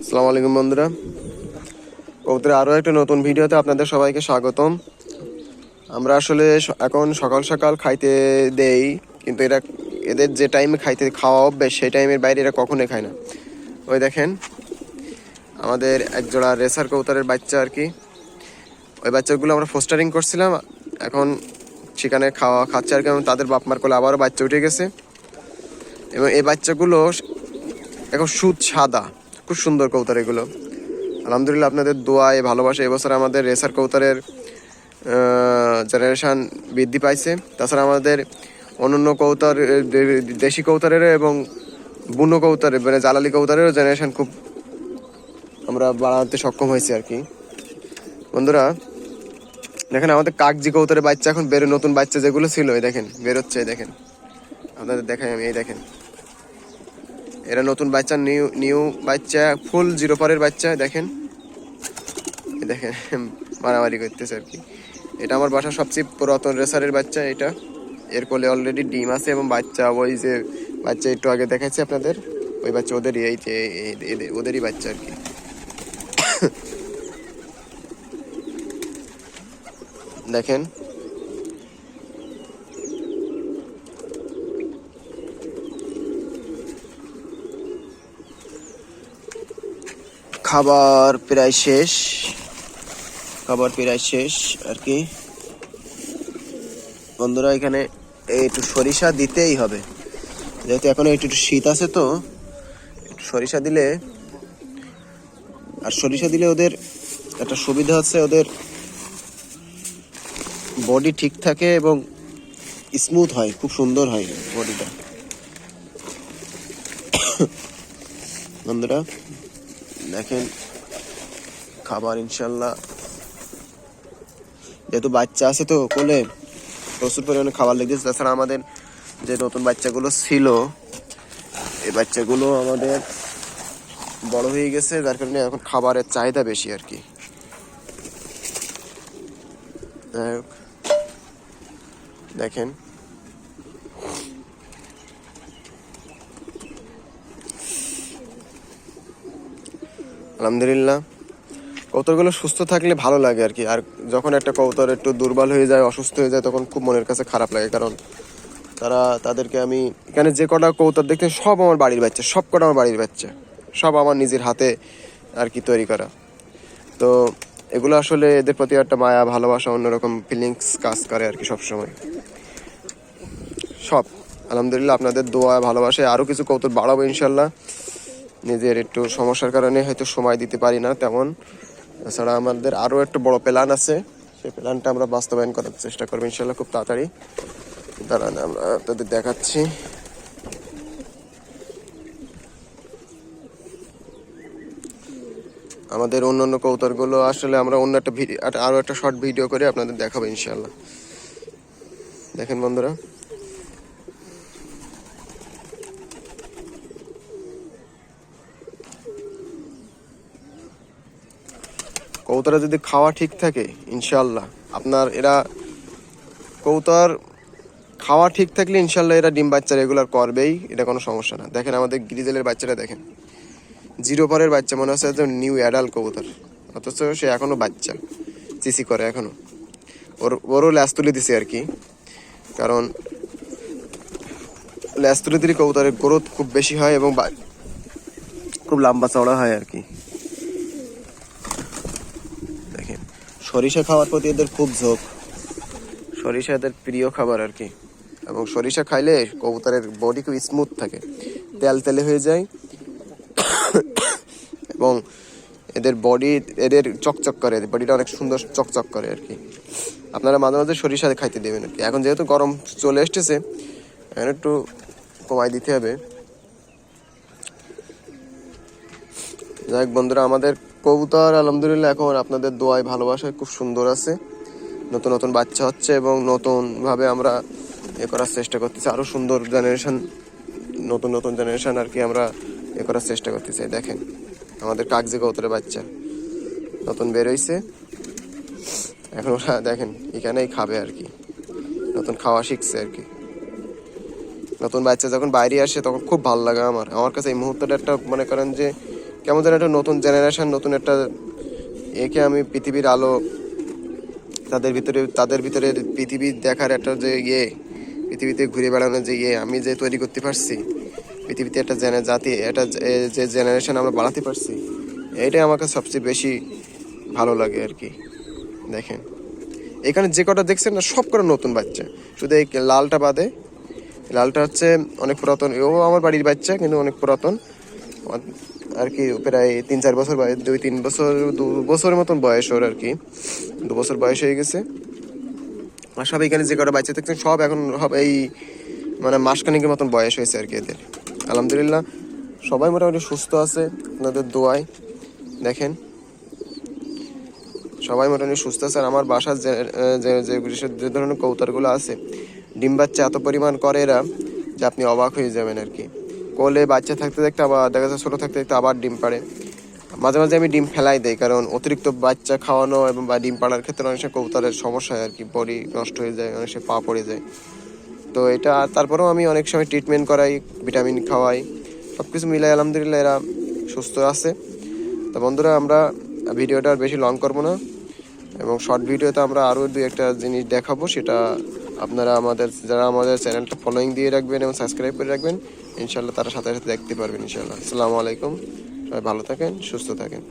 আসসালামু আলাইকুম বন্ধুরা, কবুতরের আরও একটা নতুন ভিডিওতে আপনাদের সবাইকে স্বাগতম। আমরা আসলে এখন সকাল সকাল খাইতে দেই, কিন্তু এদের যে টাইমে খাওয়া অভ্যেস সেই টাইমের বাইরে এরা কখনোই খায় না। ওই দেখেন আমাদের একজোড়া রেসার কবুতরের বাচ্চা আর কি। ওই বাচ্চাগুলো আমরা ফোস্টারিং করছিলাম, এখন সেখানে খাচ্ছে আর কি। তাদের বাপ মার কোলে আবারও বাচ্চা উঠে গেছে এবং এই বাচ্চাগুলো এখন সাদা, খুব সুন্দর কবুতর এগুলো। আলহামদুলিল্লাহ, আপনাদের দোয়ায় ভালোবাসা এবছর আমাদের রেসার কবুতরের জেনারেশান বৃদ্ধি পাইছে। তাছাড়া আমাদের অন্যান্য কবুতর, দেশি কবুতরের এবং বুনো কবুতরের মানে জালালি কবুতরেরও জেনারেশান খুব আমরা বাড়াতে সক্ষম হয়েছি আর কি। বন্ধুরা দেখেন, আমাদের কাকজি কবুতরের বাচ্চা এখন নতুন বাচ্চা যেগুলো ছিল এই দেখেন বেরোচ্ছে। এই দেখেন, আপনাদের দেখাই আমি, এই দেখেন এরা নতুন বাচ্চা, নিউ বাচ্চা, ফুল 0 পরের বাচ্চা। দেখেন দেখেন মারামারি করতেছে আর কি। এটা আমার বাসার সবচেয়ে পুরাতন রেসারের বাচ্চা। এটা এর কোলে অলরেডি ডিম আছে এবং বাচ্চা, ওই যে বাচ্চা একটু আগে দেখাচ্ছি আপনাদের, ওই বাচ্চা ওদেরই, এই যে ওদেরই বাচ্চা আর কি। দেখেন খাবার প্রায় শেষ আর কি। বন্ধুরা এখানে একটু সরিষা দিতেই হবে, যেহেতু এখন একটু শীত আছে, তো একটু সরিষা দিলে, আর সরিষা দিলে ওদের একটা সুবিধা হচ্ছে, ওদের বডি ঠিক থাকে এবং স্মুথ হয়, খুব সুন্দর হয় বডিটা। বন্ধুরা দেখেন খাবার ইনশাল্লাহ, যেহেতু বাচ্চা আছে তো কোলে, প্রচুর পরিমাণে খাবার লেগেছে। তাছাড়া আমাদের যে নতুন বাচ্চাগুলো ছিল, এই বাচ্চাগুলো আমাদের বড় হয়ে গেছে, যার কারণে এখন খাবারের চাহিদা বেশি আর কি। দেখেন আলহামদুলিল্লাহ, কবুতরগুলো সুস্থ থাকলে ভালো লাগে আর কি। আর যখন একটা কবুতর একটু দুর্বল হয়ে যায়, অসুস্থ হয়ে যায়, তখন খুব মনের কাছে খারাপ লাগে। কারণ তাদেরকে আমি এখানে যে কটা কবুতর দেখতে, সব আমার বাড়ির বাচ্চা, সব কটা আমার বাড়ির বাচ্চা, সব আমার নিজের হাতে আর কি তৈরি করা। তো এগুলো আসলে এদের প্রতি একটা মায়া, ভালোবাসা, অন্যরকম ফিলিংস কাজ করে আর কি সবসময়। সব আলহামদুলিল্লাহ, আপনাদের দোয়া ভালোবাসায় আরও কিছু কবুতর বাড়াবো ইনশাল্লাহ। নিজের একটু সমস্যার কারণে হয়তো সময় দিতে পারি না তেমন। তাছাড়া আমাদের আরও একটা বড় প্ল্যান আছে, সেই প্ল্যানটা আমরা বাস্তবায়ন করার চেষ্টা করবো ইনশাল্লাহ খুব তাড়াতাড়ি। দাঁড়ান আমরা আপনাদের দেখাচ্ছি। আমাদের অন্যান্য কবুতরগুলো আসলে আমরা অন্য একটা আরও একটা শর্ট ভিডিও করে আপনাদের দেখাবো ইনশাল্লাহ। দেখেন বন্ধুরা, কবুতরা যদি খাওয়া ঠিক থাকে ইনশাল্লাহ, আপনার কবুতর খাওয়া ঠিক থাকলে ইনশাল্লাহ এরা ডিম বাচ্চা রেগুলার করবেই, এটা কোনো সমস্যা না। দেখেন আমাদের গ্রিজেলের বাচ্চাটা দেখেন, 0 পরের বাচ্চা, মনে হচ্ছে একদম নিউ অ্যাডাল্ট কবুতর, অথচ সে এখনো বাচ্চা, চিচি করে এখনো। ওরও ল্যাস তুলে দিছে আর কি, কারণ ল্যাস তুলে দিলে কবুতরের গ্রোথ খুব বেশি হয় এবং খুব লম্বা চওড়া হয় আর কি। দেখেন সরিষা খাওয়ার প্রতি এদের খুব ঝোঁক, সরিষা এদের প্রিয় খাবার আর কি। এবং সরিষা খাইলে কবুতরের বডি খুব স্মুথ থাকে, তেলে হয়ে যায় এবং এদের চকচক করে, বডিটা অনেক সুন্দর চকচক করে আর কি। আপনারা মাঝে মাঝে সরিষা খাইতে দেবেন আর কি। এখন যেহেতু গরম চলে এসেছে, এখন একটু কমাই দিতে হবে। যাই হোক বন্ধুরা, আমাদের কবুতর আলহামদুলিল্লাহ এখন আপনাদের দোয়ায় ভালোবাসায় খুব সুন্দর আছে, নতুন নতুন বাচ্চা হচ্ছে এবং নতুনভাবে আমরা করার চেষ্টা করতেছি, আরও সুন্দর জেনারেশন, নতুন জেনারেশন আর কি আমরা করার চেষ্টা করতেছি। দেখেন আমাদের কাগজি কবুতরের বাচ্চা নতুন বেরোইছে, এখন ওরা দেখেন এখানেই খাবে আর কি, নতুন খাওয়া শিখছে আর কি। নতুন বাচ্চা যখন বাইরে আসে তখন খুব ভালো লাগে আমার কাছে এই মুহূর্তটা একটা, মনে করেন যে কেমন যেন একটা নতুন জেনারেশন, নতুন একটা একে আমি পৃথিবীর আলো, তাদের ভিতরে পৃথিবী দেখার একটা যে পৃথিবীতে ঘুরে বেড়ানোর যে আমি যে তৈরি করতে পারছি, পৃথিবীতে একটা জাতি, এটা যে জেনারেশন আমরা বাড়াতে পারছি, এইটাই আমাকে সবচেয়ে বেশি ভালো লাগে আর কি। দেখেন এখানে যে কটা দেখছেন না, সব কটা নতুন বাচ্চা, শুধু এই লালটা বাদে। লালটা হচ্ছে অনেক পুরাতন, ও আমার বাড়ির বাচ্চা কিন্তু অনেক পুরাতন আর কি, প্রায় 3-4 বছর বয়স, 2-3 বছর, 2 বছরের মতন বয়স ওর আর কি, 2 বছর বয়স হয়ে গেছে। আর সব এখানে যে কটা বাচ্চা দেখছেন সব এখন এই মানে মাসখানেকের মতন বয়স হয়েছে আর কি এদের। আলহামদুলিল্লাহ সবাই মোটামুটি সুস্থ আছে আপনাদের দোয়ায়। দেখেন সবাই মোটামুটি সুস্থ আছে। আর আমার বাসার যে ধরনের কবুতরগুলো আছে, ডিম বাচ্চা এত পরিমাণ করে এরা যে আপনি অবাক হয়ে যাবেন আর কি। কোলে বাচ্চা থাকতে থাকতে আবার দেখা যাচ্ছে ছোটো থাকতে থাকতে আবার ডিম পাড়ে। মাঝে মাঝে আমি ডিম ফেলাই দেই, কারণ অতিরিক্ত বাচ্চা খাওয়ানো এবং বা ডিম পাড়ার ক্ষেত্রে অনেক সময় কবুতরের সমস্যা হয় আর কি, বডি নষ্ট হয়ে যায়, অনেক সময় পা পড়ে যায়। তো এটা তারপরেও আমি অনেক সময় ট্রিটমেন্ট করাই, ভিটামিন খাওয়াই, সব কিছু মিলাই আলহামদুলিল্লাহ এরা সুস্থ আছে। তো বন্ধুরা আমরা ভিডিওটা আর বেশি লং করবো না, এবং শর্ট ভিডিওতে আমরা আরও 2-1টা জিনিস দেখাবো, সেটা আপনারা যারা আমাদের চ্যানেলটা ফলোইং দিয়ে রাখবেন এবং সাবস্ক্রাইব করে রাখবেন, ইনশাল্লাহ তারা সাথে সাথে দেখতে পারবেন ইনশাল্লাহ। আসসালামু আলাইকুম, সবাই ভালো থাকেন, সুস্থ থাকেন।